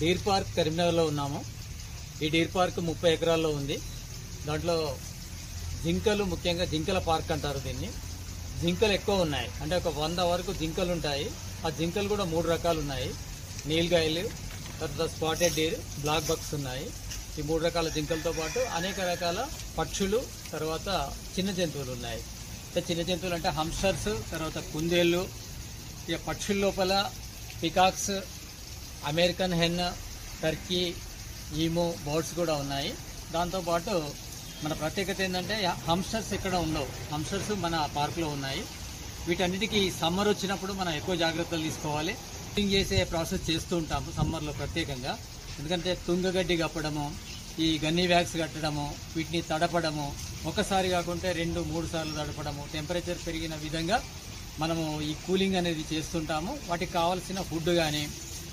Deer park కరీంనగర్లో ఉన్నాము. ఈ డీర్ పార్క్ 30 ఎకరాల్లో ఉంది. దాంట్లో జింకలు, ముఖ్యంగా జింకల పార్క్ అంటారు దీన్ని. జింకలు ఎక్కువ ఉన్నాయి, అంటే ఒక 100 వరకు జింకలు ఉంటాయి. ఆ జింకలు కూడా 3 రకాలు ఉన్నాయి. నీల్గాయలు, తర్వాత స్పాటెడ్ డీర్, బ్లాక్ బక్స్ ఉన్నాయి. ఈ 3 రకాల జింకలతో పాటు అనేక రకాల పక్షులు, తర్వాత చిన్న జంతువులు ఉన్నాయి. చిన్న జంతువులు అంటే హంస్టర్స్, తర్వాత కుందేళ్ళు. ఇక పక్షుల లోపల peacocks, American hen, Turkey, emu, birds కూడా ఉన్నాయి. దాంతోపాటు మన ప్రత్యేకత ఏంటంటే హంస్టర్స్ ఎక్కడ ఉండవు. హంస్టర్స్ మన పార్కులో ఉన్నాయి. వీటన్నిటికీ సమ్మర్ వచ్చినప్పుడు మనం ఎక్కువ జాగ్రత్తలు తీసుకోవాలి. క్లీనింగ్ చేసే ప్రాసెస్ చేస్తూ ఉంటాము సమ్మర్లో ప్రత్యేకంగా. ఎందుకంటే తుంగగడ్డి కప్పడము, ఈ గన్నీ వ్యాక్స్ కట్టడము, వీటిని తడపడము, ఒకసారి కాకుంటే 2-3 సార్లు తడపడము, టెంపరేచర్ పెరిగిన విధంగా మనము ఈ కూలింగ్ అనేది చేస్తుంటాము. వాటికి కావాల్సిన ఫుడ్ కానీ,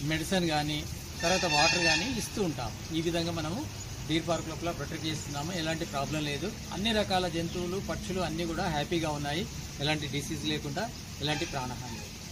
మెడిసిన్ కానీ, తర్వాత వాటర్ కానీ ఇస్తూ ఉంటాము. ఈ విధంగా మనము డీర్ పార్క్ లోపల ప్రొటెక్ట్ చేస్తున్నాము. ఎలాంటి ప్రాబ్లం లేదు. అన్ని రకాల జంతువులు, పక్షులు అన్నీ కూడా హ్యాపీగా ఉన్నాయి. ఎలాంటి డిసీజ్ లేకుండా, ఎలాంటి ప్రాణహాని.